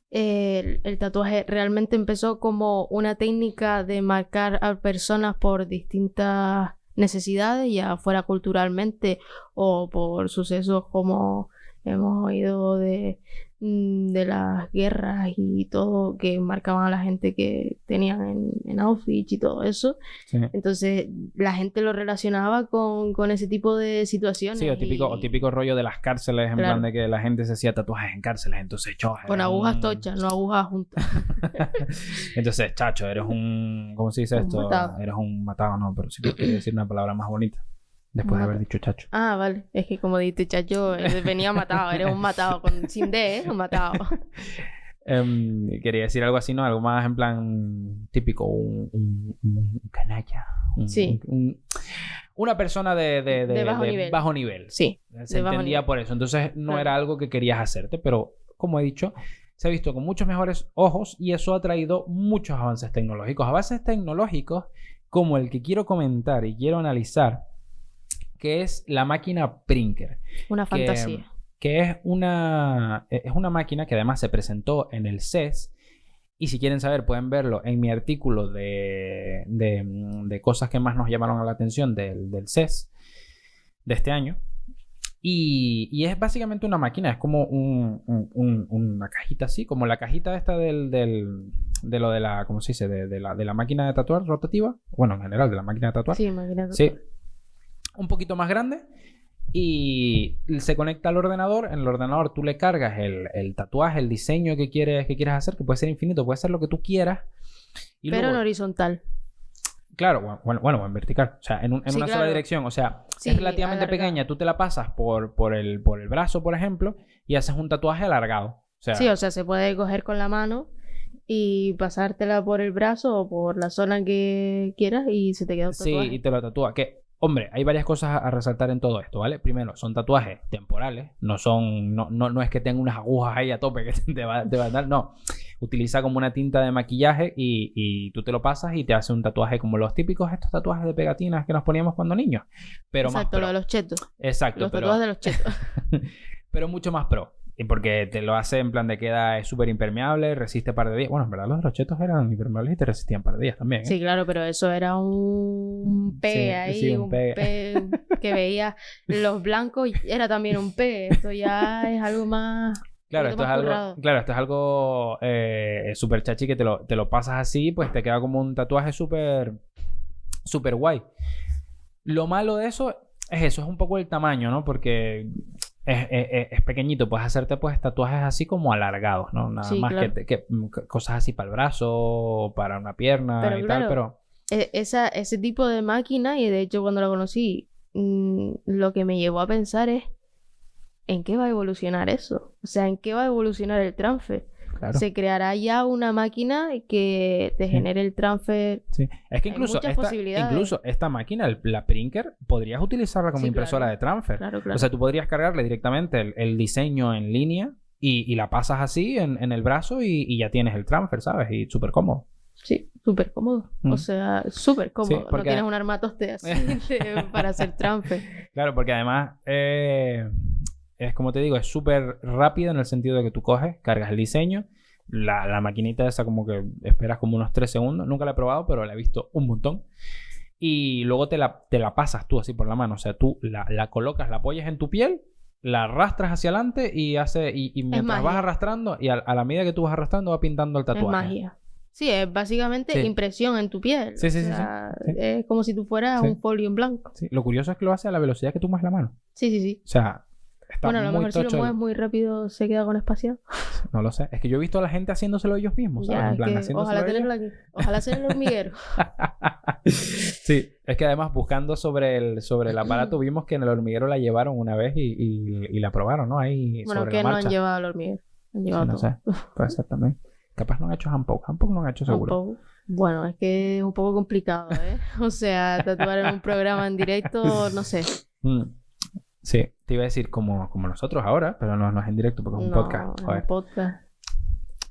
el tatuaje realmente empezó como una técnica de marcar a personas por distintas necesidades, ya fuera culturalmente o por sucesos como hemos oído de las guerras y todo que marcaban a la gente que tenían en Auschwitz y todo eso. Sí. Entonces la gente lo relacionaba con ese tipo de situaciones. Sí, o típico rollo de las cárceles, en plan de que la gente se hacía tatuajes en cárceles, entonces con agujas tochas, no agujas juntas. Entonces, chacho, eres un... ¿Cómo se dice esto? Matado. Eres un matado, no, pero sí quiero decir una palabra más bonita. Después de haber dicho chacho. Ah, vale. Es que como dijiste chacho, venía matado. Eres un matado sin D, ¿eh? Un matado. Quería decir algo así, ¿no? Algo más en plan típico. Un canalla. Sí. Una persona de bajo nivel. Sí. Se entendía por eso. Entonces no era algo que querías hacerte. Pero, como he dicho, se ha visto con muchos mejores ojos y eso ha traído muchos avances tecnológicos. Avances tecnológicos como el que quiero comentar y quiero analizar, que es la máquina Prinker. Una fantasía. Que es una máquina que además se presentó en el CES. Y si quieren saber, pueden verlo en mi artículo de cosas que más nos llamaron la atención del CES de este año. Y es básicamente una máquina, es como una cajita así, como la cajita esta de lo de la, ¿cómo se dice? De la máquina de tatuar rotativa. Bueno, en general, de la máquina de tatuar. Sí, máquina de tatuar. Sí. Un poquito más grande y se conecta al ordenador. En el ordenador tú le cargas el tatuaje, el diseño que quieres hacer, que puede ser infinito, puede ser lo que tú quieras. Y pero luego, en horizontal. Claro, bueno, en vertical. O sea, en una sola dirección. O sea, es relativamente pequeña. Tú te la pasas por el brazo, por ejemplo, y haces un tatuaje alargado. O sea, se puede coger con la mano y pasártela por el brazo o por la zona que quieras y se te queda un tatuaje. Sí, y te lo tatúa. Hombre, hay varias cosas a resaltar en todo esto, ¿vale? Primero, son tatuajes temporales. No es que tenga unas agujas ahí a tope que te va a dar. No. Utiliza como una tinta de maquillaje y tú te lo pasas y te hace un tatuaje como los típicos estos tatuajes de pegatinas que nos poníamos cuando niños. Pero exacto, más pro. Lo de los chetos. Exacto. Los tatuajes de los chetos. Pero mucho más pro. Y porque te lo hace en plan de es súper impermeable, resiste par de días. Bueno, en verdad los de los chetos eran impermeables y te resistían par de días también, ¿eh? Sí, claro, pero eso era un P ahí, sí, un P que veía los blancos y era también un P. Esto ya es algo más... Claro, esto es algo súper chachi que te lo pasas así, pues te queda como un tatuaje súper guay. Lo malo de eso es un poco el tamaño, ¿no? Porque es pequeñito, puedes hacerte pues tatuajes así como alargados, ¿no? Nada más claro. que cosas así para el brazo, para una pierna pero y claro, tal, pero... Ese tipo de máquina, y de hecho cuando la conocí, lo que me llevó a pensar es ¿en qué va a evolucionar eso? O sea, ¿en qué va a evolucionar el transfer? Claro. Se creará ya una máquina que te genere el transfer. Sí. Es que incluso esta máquina, la Prinker, podrías utilizarla como impresora de transfer. Claro. O sea, tú podrías cargarle directamente el diseño en línea y la pasas así en el brazo y ya tienes el transfer, ¿sabes? Y súper cómodo. Sí, súper cómodo. O sea, súper cómodo. Sí, porque... No tienes un armatoste así para hacer transfer. Claro, porque además es como te digo, es súper rápido en el sentido de que tú coges, cargas el diseño, la maquinita esa como que esperas como unos 3 segundos. Nunca la he probado, pero la he visto un montón. Y luego te la pasas tú así por la mano. O sea, tú la colocas, la apoyas en tu piel, la arrastras hacia adelante y mientras vas arrastrando, y a la medida que tú vas arrastrando va pintando el tatuaje. Es magia. Sí, es básicamente impresión en tu piel. Sí. Es como si tú fueras un folio en blanco. Sí. Lo curioso es que lo hace a la velocidad que tú mueves la mano. Sí. O sea, está bueno, a lo muy mejor si lo mueves muy rápido se queda con espacio. No lo sé. Es que yo he visto a la gente haciéndoselo ellos mismos, ¿sabes? Ya, En plan, ojalá tenerlo aquí. Ojalá ser el hormiguero. Sí, es que además buscando sobre el aparato vimos que en el hormiguero la llevaron una vez y la probaron, ¿no? Ahí bueno, sobre que la no marcha. han llevado al hormiguero. Han llevado no todo. sé. Puede ser también. Capaz no han hecho handpoke. Handpoke no han hecho seguro. Bueno, es que es un poco complicado, ¿eh? O sea, tatuar en un programa en directo, no sé. Sí, te iba a decir como nosotros ahora, pero no es en directo porque es un podcast. Es un podcast.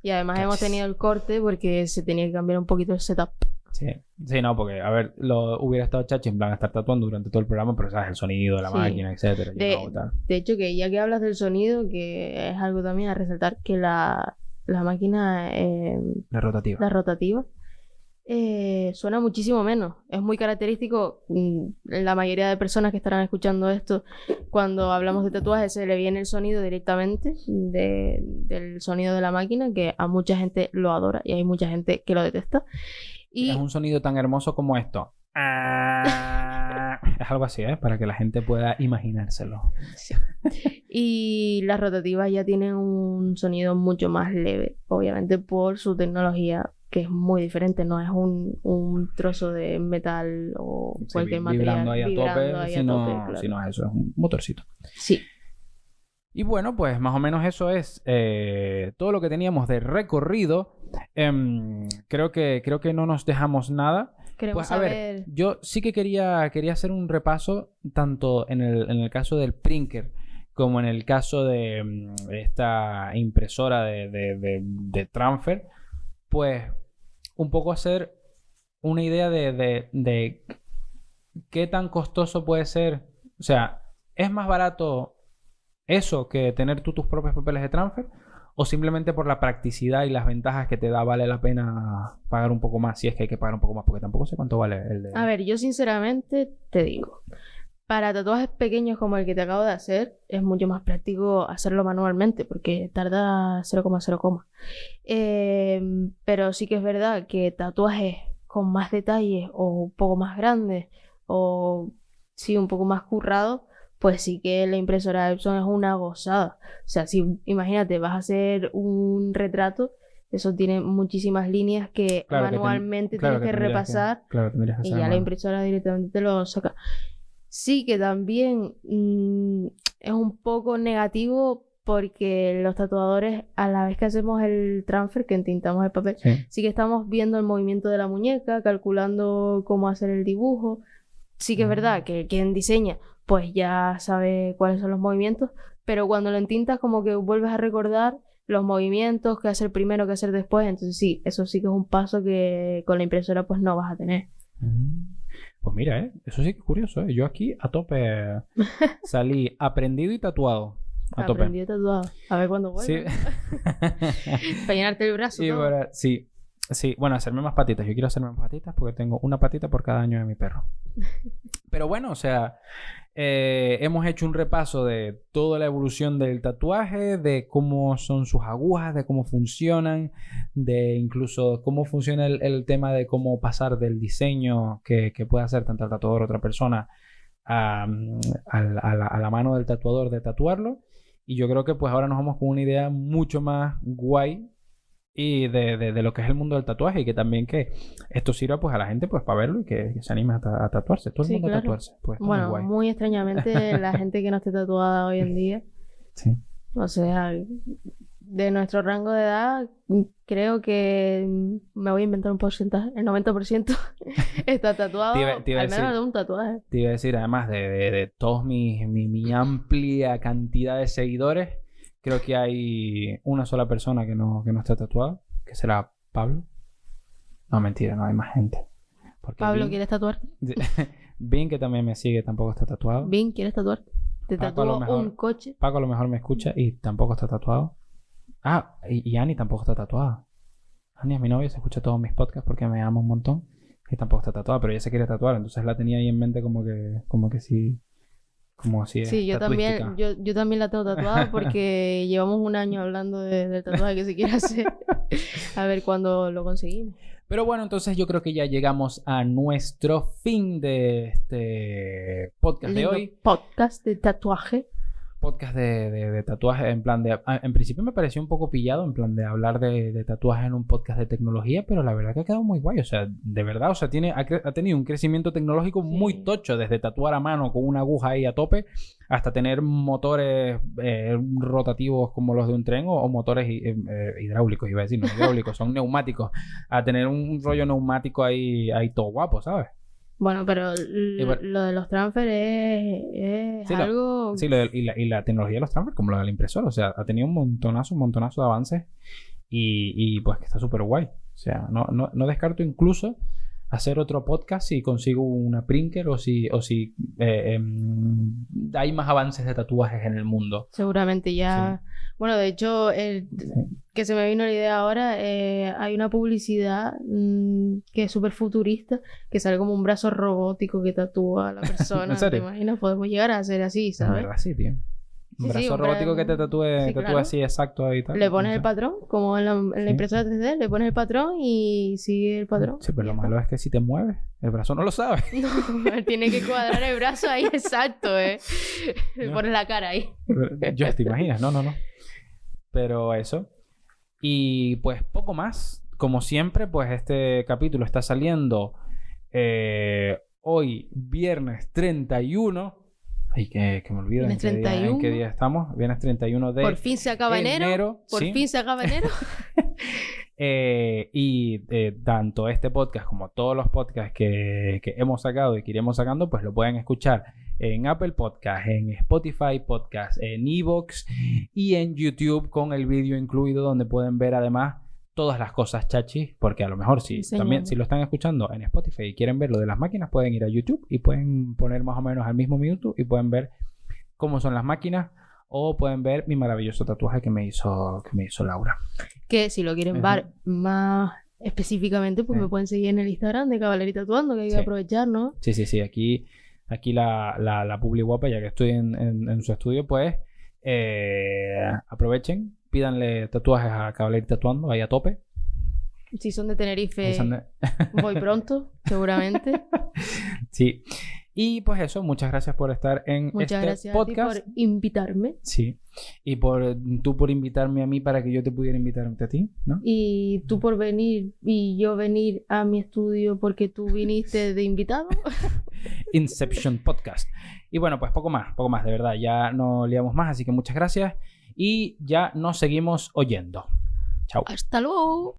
Y además hemos tenido el corte porque se tenía que cambiar un poquito el setup. Sí, no, porque, a ver, hubiera estado chachi en plan estar tatuando durante todo el programa, pero sabes, el sonido de la máquina, etcétera. De hecho, que ya que hablas del sonido, que es algo también a resaltar, que la máquina... la rotativa. Suena muchísimo menos. Es muy característico. La mayoría de personas que estarán escuchando esto, cuando hablamos de tatuajes, se le viene el sonido directamente del sonido de la máquina, que a mucha gente lo adora y hay mucha gente que lo detesta. Y... Es un sonido tan hermoso como esto. Es algo así, para que la gente pueda imaginárselo. Sí. Y las rotativas ya tienen un sonido mucho más leve, obviamente por su tecnología, que es muy diferente. No es un trozo de metal o cualquier material vibrando ahí a tope, claro. sino eso, es un motorcito. Sí. Y bueno, pues más o menos eso es todo lo que teníamos de recorrido. Creo que no nos dejamos nada. Queremos pues a ver, yo sí que quería hacer un repaso tanto en el caso del printer como en el caso de esta impresora de transfer, pues un poco hacer una idea de qué tan costoso puede ser. O sea, ¿es más barato eso que tener tú tus propios papeles de transfer? ¿O simplemente por la practicidad y las ventajas que te da vale la pena pagar un poco más? Si es que hay que pagar un poco más, porque tampoco sé cuánto vale el de... A ver, yo sinceramente te digo, para tatuajes pequeños como el que te acabo de hacer, es mucho más práctico hacerlo manualmente, porque tarda 0,0. Pero sí que es verdad que tatuajes con más detalles o un poco más grandes o sí un poco más currados, pues sí que la impresora Epson es una gozada. O sea, si imagínate, vas a hacer un retrato, eso tiene muchísimas líneas que manualmente tienes que repasar y ya la impresora directamente te lo saca. Sí que también es un poco negativo porque los tatuadores, a la vez que hacemos el transfer, que entintamos el papel, sí que estamos viendo el movimiento de la muñeca, calculando cómo hacer el dibujo. Sí que es verdad que quien diseña pues ya sabe cuáles son los movimientos, pero cuando lo entintas como que vuelves a recordar los movimientos, qué hacer primero, qué hacer después. Entonces sí, eso sí que es un paso que con la impresora pues no vas a tener. Pues mira, eso sí que es curioso, Yo aquí a tope salí aprendido y tatuado. Aprendido y tatuado. A ver cuándo vuelve. Sí. Para llenarte el brazo. Sí, bueno, hacerme más patitas. Yo quiero hacerme más patitas porque tengo una patita por cada año de mi perro. Pero bueno, o sea, hemos hecho un repaso de toda la evolución del tatuaje, de cómo son sus agujas, de cómo funcionan, de incluso cómo funciona el tema de cómo pasar del diseño que puede hacer tanto el tatuador o otra persona a la mano del tatuador de tatuarlo. Y yo creo que pues ahora nos vamos con una idea mucho más guay y de lo que es el mundo del tatuaje, y que también que esto sirva pues a la gente pues para verlo y que se anime a tatuarse. Todo el mundo a tatuarse. Pues, bueno, muy guay. Muy extrañamente la gente que no esté tatuada hoy en día. Sí. O sea, de nuestro rango de edad, creo que me voy a inventar un porcentaje. El 90% está tatuado. Al menos de un tatuaje. Te iba a decir, además de todos mi amplia cantidad de seguidores, creo que hay una sola persona que no está tatuada, que será Pablo. No, mentira, no hay más gente. Porque Pablo, Vin- ¿quieres tatuarte? Vin, que también me sigue, tampoco está tatuado. Vin, ¿quieres tatuarte? Te Paco, a lo tatúo mejor. un coche. Paco a lo mejor me escucha y tampoco está tatuado. Ah, y Ani tampoco está tatuada. Ani es mi novia, se escucha todos mis podcasts porque me ama un montón. Y tampoco está tatuada, pero ella se quiere tatuar. Entonces la tenía ahí en mente como que sí. Como si es Sí, yo también, tatuística. yo también la tengo tatuada porque llevamos un año hablando del tatuaje que se quiere hacer. A ver cuándo lo conseguimos. Pero bueno, entonces yo creo que ya llegamos a nuestro fin de este podcast de Lindo hoy. podcast de tatuaje. Podcast de tatuajes, en plan de... En principio me pareció un poco pillado, en plan de hablar de tatuajes en un podcast de tecnología, pero la verdad que ha quedado muy guay. O sea, de verdad, o sea, ha tenido un crecimiento tecnológico muy tocho, desde tatuar a mano con una aguja ahí a tope, hasta tener motores rotativos como los de un tren o motores hidráulicos, iba a decir, no hidráulicos, son neumáticos, a tener un rollo neumático ahí todo guapo, ¿sabes? Bueno, pero bueno, lo de los transfer es sí, algo... Sí, y la tecnología de los transfer, como lo de la impresora, o sea, ha tenido un montonazo de avances y pues que está súper guay. O sea, no descarto incluso hacer otro podcast si consigo una printer o si hay más avances de tatuajes en el mundo. Seguramente ya... Sí. Bueno, de hecho, que se me vino la idea ahora, hay una publicidad que es súper futurista, que sale como un brazo robótico que tatúa a la persona. ¿En serio? ¿Te imaginas? Podemos llegar a hacer así, En ¿sabes? verdad, sí, tío. Un Sí, brazo un robótico que te tatúe, sí, claro. así exacto y tal. Le pones no sé. el patrón, como en la Sí. impresora 3D, le pones el patrón y sigue el patrón. Sí, pero Ya lo está. malo es que si te mueves, el brazo no lo sabe. No, tiene que cuadrar el brazo ahí exacto, Le No. pones la cara ahí. Yo te imaginas, no. Pero eso. Y pues poco más. Como siempre, pues este capítulo está saliendo hoy, viernes 31. Ay, que me olvido Viernes en qué 31. día estamos. Viernes 31 de Por fin se acaba enero. Por sí. fin se acaba enero. Tanto este podcast como todos los podcasts que hemos sacado y que iremos sacando, pues lo pueden escuchar en Apple Podcast, en Spotify Podcast, en Evox y en YouTube con el vídeo incluido, donde pueden ver además todas las cosas chachis, porque a lo mejor Sí, también si lo están escuchando en Spotify y quieren ver lo de las máquinas, pueden ir a YouTube y pueden poner más o menos al mismo minuto y pueden ver cómo son las máquinas, o pueden ver mi maravilloso tatuaje que me hizo Laura. Que si lo quieren ver más específicamente, pues me pueden seguir en el Instagram de Cavallery Tatuando, que hay que aprovechar, ¿no? Sí. Aquí la publi guapa, ya que estoy en su estudio, pues aprovechen, pídanle tatuajes a Cavallery Tatuando ahí a tope. Si son de Tenerife, voy pronto, seguramente. Sí. Y pues eso, muchas gracias por estar en Muchas este gracias podcast. a ti por invitarme. Sí. Y tú por invitarme a mí para que yo te pudiera invitar a ti, ¿no? Y tú por venir y yo venir a mi estudio porque tú viniste de invitado. Inception Podcast. Y bueno, pues poco más, de verdad. Ya no liamos más, así que muchas gracias y ya nos seguimos oyendo. Chao. Hasta luego.